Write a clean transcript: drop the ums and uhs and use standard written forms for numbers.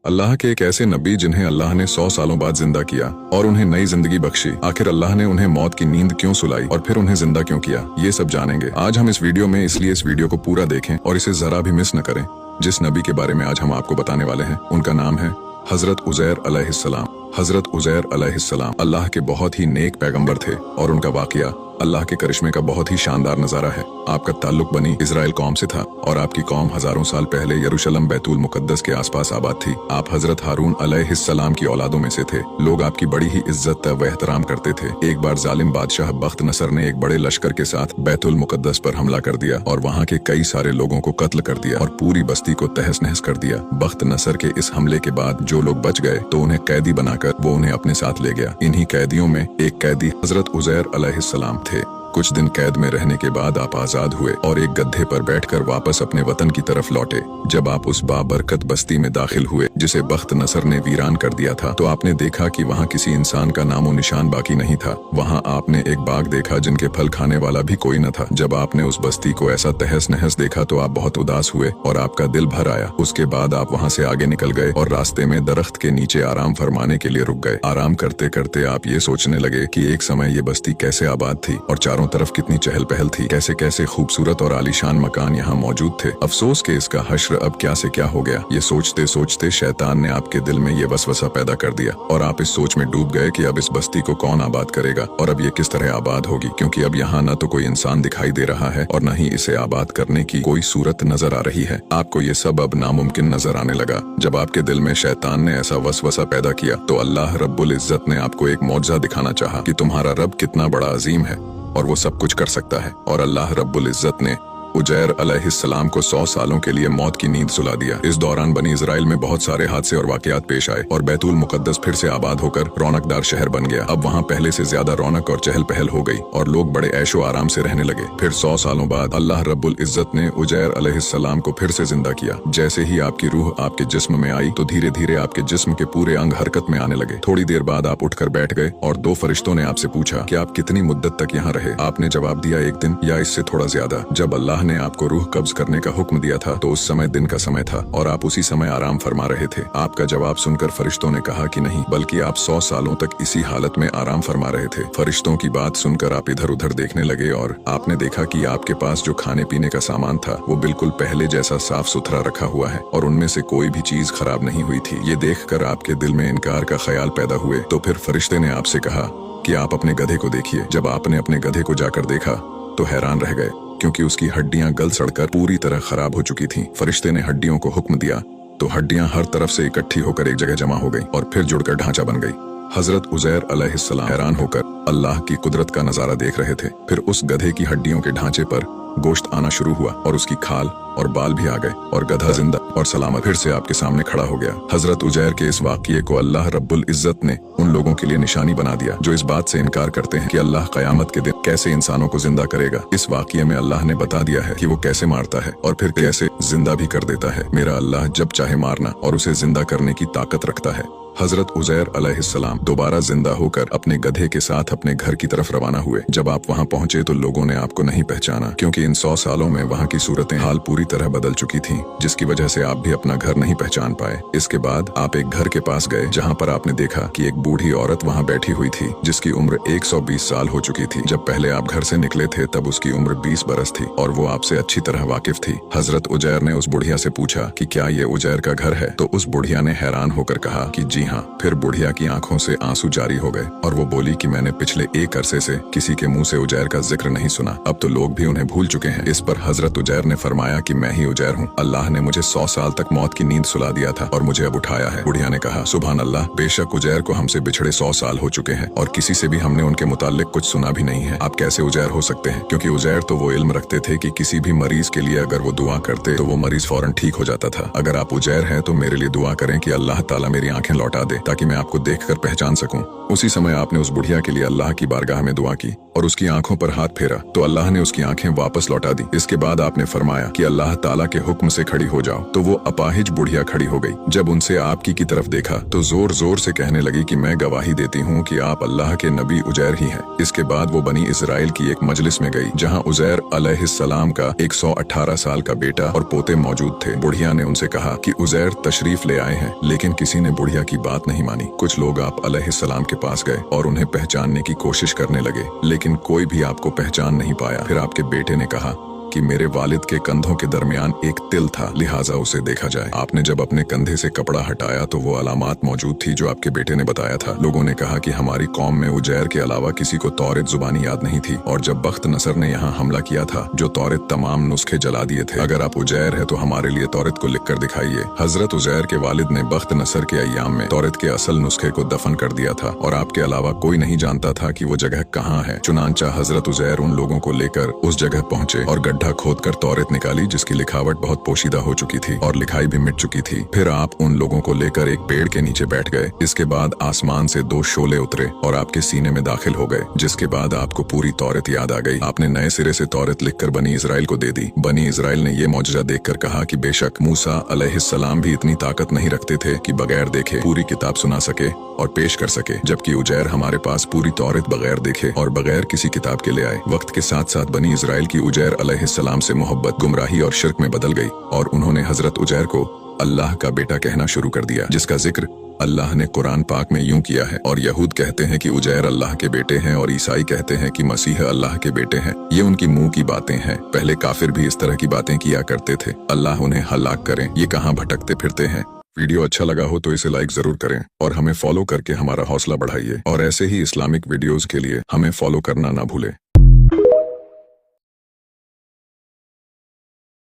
अल्लाह के एक ऐसे नबी जिन्हें अल्लाह ने 100 सालों बाद जिंदा किया और उन्हें नई जिंदगी बख्शी। आखिर अल्लाह ने उन्हें मौत की नींद क्यों सुलाई और फिर उन्हें जिंदा क्यों किया, ये सब जानेंगे आज हम इस वीडियो में। इसलिए इस वीडियो को पूरा देखें और इसे जरा भी मिस न करें। जिस नबी के बारे में आज हम आपको बताने वाले हैं उनका नाम है हजरत उजैर अलैहिस्सलाम। हजरत उजैर अलैहिस्सलाम अल्लाह के बहुत ही नेक पैगंबर थे और उनका वाकया अल्लाह के करिश्मे का बहुत ही शानदार नजारा है। आपका ताल्लुक बनी इजराइल कौम से था और आपकी कौम हजारों साल पहले यरूशलेम बैतुल मुकद्दस के आसपास आबाद थी। आप हजरत हारून अलैहिस्सलाम की औलादों में से थे। लोग आपकी बड़ी ही इज्जत व एहतराम करते थे। एक बार जालिम बादशाह बख्त नसर ने एक बड़े लश्कर के साथ बैतुल मुकद्दस पर हमला कर दिया और वहाँ के कई सारे लोगों को कत्ल कर दिया और पूरी बस्ती को तहस नहस कर दिया। बख्त नसर के इस हमले के बाद जो लोग बच गए तो उन्हें कैदी बनाकर वो उन्हें अपने साथ ले गया। इन्हीं कैदियों में एक कैदी हजरत उजैर अलैहिस्सलाम थे। कुछ दिन कैद में रहने के बाद आप आजाद हुए और एक गड्ढे पर बैठकर वापस अपने वतन की तरफ लौटे। जब आप उस बाबरकत बस्ती में दाखिल हुए जिसे बख्त नसर ने वीरान कर दिया था, तो आपने देखा कि वहाँ किसी इंसान का नामो निशान बाकी नहीं था। वहाँ आपने एक बाग देखा जिनके फल खाने वाला भी कोई न था। जब आपने उस बस्ती को ऐसा तहस नहस देखा तो आप बहुत उदास हुए और आपका दिल भर आया। उसके बाद आप वहाँ से आगे निकल गए और रास्ते में दरख्त के नीचे आराम फरमाने के लिए रुक गए। आराम करते करते आप ये सोचने लगे कि एक समय ये बस्ती कैसे आबाद थी और चारों तरफ कितनी चहल पहल थी, कैसे कैसे खूबसूरत और आलीशान मकान यहाँ मौजूद थे। अफसोस के इसका हश्र अब क्या से क्या हो गया। ये सोचते सोचते शैतान ने आपके दिल में ये वसवसा पैदा कर दिया और आप इस सोच में डूब गए कि अब इस बस्ती को कौन आबाद करेगा और अब ये किस तरह आबाद होगी, क्योंकि अब यहाँ न तो कोई इंसान दिखाई दे रहा है और न ही इसे आबाद करने की कोई सूरत नजर आ रही है। आपको ये सब अब नामुमकिन नजर आने लगा। जब आपके दिल में शैतान ने ऐसा वसवसा पैदा किया तो अल्लाह रब्बुल इज्जत ने आपको एक मौजज़ा दिखाना चाहा कि तुम्हारा रब कितना बड़ा अजीम है और वो सब कुछ कर सकता है। और अल्लाह रब्बुल इज्जत ने उजैर अलैहिस्सलाम को 100 सालों के लिए मौत की नींद सुला दिया। इस दौरान बनी इजराइल में बहुत सारे हादसे और वाकयात पेश आए और बैतुल मुकद्दस फिर से आबाद होकर रौनकदार शहर बन गया। अब वहाँ पहले से ज्यादा रौनक और चहल पहल हो गई और लोग बड़े ऐशो आराम से रहने लगे। फिर 100 सालों बाद अल्लाह रब्बुल इज्जत ने उजैर अलैहिस्सलाम को फिर से जिंदा किया। जैसे ही आपकी रूह आपके जिस्म में आई तो धीरे धीरे आपके जिस्म के पूरे अंग हरकत में आने लगे। थोड़ी देर बाद आप उठकर बैठ गए और 2 फरिश्तों ने आपसे पूछा कि आप कितनी मुद्दत तक यहाँ रहे। आपने जवाब दिया 1 दिन या इससे थोड़ा ज्यादा। जब अल्लाह ने आपको रूह कब्ज करने का हुक्म दिया था तो उस समय दिन का समय था और आप उसी समय आराम फरमा रहे थे। आपका जवाब सुनकर फरिश्तों ने कहा कि नहीं, बल्कि आप 100 सालों तक इसी हालत में आराम फरमा रहे थे। फरिश्तों की बात सुनकर आप इधर उधर देखने लगे और आपने देखा कि आपके पास जो खाने पीने का सामान था वो बिल्कुल पहले जैसा साफ सुथरा रखा हुआ है और उनमें से कोई भी चीज खराब नहीं हुई थी। ये देखकर आपके दिल में इनकार का ख्याल पैदा हुए तो फिर फरिश्ते ने आपसे कहा कि आप अपने गधे को देखिए। जब आपने अपने गधे को जाकर देखा तो हैरान रह गए, क्योंकि उसकी हड्डियां गल सड़कर पूरी तरह खराब हो चुकी थीं। फरिश्ते ने हड्डियों को हुक्म दिया तो हड्डियां हर तरफ से इकट्ठी होकर एक जगह जमा हो गई और फिर जुड़कर ढांचा बन गई। हजरत उजैर अलैहिस्सलाम हैरान होकर अल्लाह की कुदरत का नजारा देख रहे थे। फिर उस गधे की हड्डियों के ढांचे पर गोश्त आना शुरू हुआ और उसकी खाल और बाल भी आ गए और गधा जिंदा और सलामत फिर से आपके सामने खड़ा हो गया। हजरत उजैर के इस वाक़ये को अल्लाह रब्बुल इज्जत ने उन लोगों के लिए निशानी बना दिया जो इस बात से इनकार करते हैं कि अल्लाह क़यामत के दिन कैसे इंसानों को जिंदा करेगा। इस वाक़ये में अल्लाह ने बता दिया है कि वो कैसे मारता है और फिर कैसे जिंदा भी कर देता है। मेरा अल्लाह जब चाहे मारना और उसे जिंदा करने की ताकत रखता है। हजरत उजैर अलैहिस्सलाम दोबारा जिंदा होकर अपने गधे के साथ अपने घर की तरफ रवाना हुए। जब आप वहां पहुंचे तो लोगों ने आपको नहीं पहचाना, क्योंकि इन 100 सालों में वहां की सूरतें हाल पूरी तरह बदल चुकी थीं, जिसकी वजह से आप भी अपना घर नहीं पहचान पाए। इसके बाद आप एक घर के पास गए जहां पर आपने देखा कि एक बूढ़ी औरत वहां बैठी हुई थी जिसकी उम्र 120 साल हो चुकी थी। जब पहले आप घर से निकले थे तब उसकी उम्र 20 बरस थी और वो आपसे अच्छी तरह वाकिफ थी। हजरत उजैर ने उस बुढ़िया से पूछा कि क्या ये उजैर का घर है, तो उस बुढ़िया ने हैरान होकर कहा कि जी हाँ। फिर बुढ़िया की आंखों से आंसू जारी हो गए और वो बोली कि मैंने पिछले एक अरसे से किसी के मुंह से उजैर का जिक्र नहीं सुना। अब तो लोग भी उन्हें भूल चुके हैं। इस पर हजरत उजैर ने फरमाया कि मैं ही उजैर हूँ। अल्लाह ने मुझे 100 साल तक मौत की नींद सुला दिया था और मुझे अब उठाया है। बुढ़िया ने कहा, सुभान अल्लाह, बेशक उजैर को हमसे बिछड़े 100 साल हो चुके हैं और किसी से भी हमने उनके मुताल्लिक कुछ सुना भी नहीं है। आप कैसे उजैर हो सकते हैं? क्योंकि उजैर तो वो इल्म रखते थे कि किसी भी मरीज के लिए अगर वो दुआ करते तो वो मरीज फौरन ठीक हो जाता था। अगर आप उजैर हैं तो मेरे लिए दुआ करें कि अल्लाह ताला मेरी आंखें लौटा हटा दे ताकि मैं आपको देखकर पहचान सकूं। उसी समय आपने उस बुढ़िया के लिए अल्लाह की बारगाह में दुआ की और उसकी आंखों पर हाथ फेरा तो अल्लाह ने उसकी आंखें वापस लौटा दी। इसके बाद आपने फरमाया कि अल्लाह ताला के हुक्म से खड़ी हो जाओ, तो वो अपाहिज बुढ़िया खड़ी हो गई। जब उनसे आपकी की तरफ देखा तो जोर जोर से कहने लगी कि मैं गवाही देती हूँ कि आप अल्लाह के नबी उजैर ही हैं। इसके बाद वो बनी इसराइल की एक मजलिस में गई जहाँ उजैर अलैहिस्सलाम का 118 साल का बेटा और पोते मौजूद थे। बुढ़िया ने उनसे कहा कि उजैर तशरीफ ले आए हैं, लेकिन किसी ने बुढ़िया की बात नहीं मानी। कुछ लोग आप अलैहिस्सलाम के पास गए और उन्हें पहचानने की कोशिश करने लगे, लेकिन कोई भी आपको पहचान नहीं पाया। फिर आपके बेटे ने कहा कि मेरे वालिद के कंधों के दरमियान एक तिल था, लिहाजा उसे देखा जाए। आपने जब अपने कंधे से कपड़ा हटाया तो वो अलामात मौजूद थी जो आपके बेटे ने बताया था। लोगों ने कहा कि हमारी कौम में उजैर के अलावा किसी को तौरेत जुबानी याद नहीं थी, और जब बख्त नसर ने यहाँ हमला किया था जो तौरेत तमाम नुस्खे जला दिए थे। अगर आप उजैर है तो हमारे लिए तौरेत को लिख कर दिखाइए। हजरत उजैर के वालिद ने बख्त नसर के अय्याम में तौरेत के असल नुस्खे को दफन कर दिया था और आपके अलावा कोई नहीं जानता था कि वो जगह कहाँ है। चुनांचा हजरत उजैर उन लोगों को लेकर उस जगह पहुंचे और गड्ढा खोद कर तौरेत निकाली जिसकी लिखावट बहुत पोशीदा हो चुकी थी और लिखाई भी मिट चुकी थी। फिर आप उन लोगों को लेकर एक पेड़ के नीचे बैठ गए। इसके बाद आसमान से 2 शोले उतरे और आपके सीने में दाखिल हो गए, जिसके बाद आपको पूरी तौरेत याद आ गई। आपने नए सिरे से तौरेत लिखकर बनी इजराइल को दे दी। बनी इजराइल ने ये मौजज़ा देखकर कहा कि बेशक मूसा अलैहिस्सलाम भी इतनी ताकत नहीं रखते थे कि बगैर देखे पूरी किताब सुना सके और पेश कर सके, जबकि उजैर हमारे पास पूरी तौरेत बगैर देखे और बगैर किसी किताब के ले आए। वक्त के साथ साथ बनी इजराइल की उजैर अलैहिस्सलाम से मोहब्बत गुमराही और शिर्क में बदल गई और उन्होंने हजरत उजैर को अल्लाह का बेटा कहना शुरू कर दिया, जिसका जिक्र अल्लाह ने कुरान पाक में यूं किया है। और यहूद कहते हैं कि उजैर अल्लाह के बेटे हैं और ईसाई कहते हैं कि मसीह अल्लाह के बेटे हैं। ये उनकी मुंह की बातें हैं। पहले काफिर भी इस तरह की बातें किया करते थे। अल्लाह उन्हें हलाक करें, ये कहाँ भटकते फिरते हैं। वीडियो अच्छा लगा हो तो इसे लाइक जरूर करें और हमें फॉलो करके हमारा हौसला बढ़ाइए, और ऐसे ही इस्लामिक वीडियोस के लिए हमें फॉलो करना ना भूलें।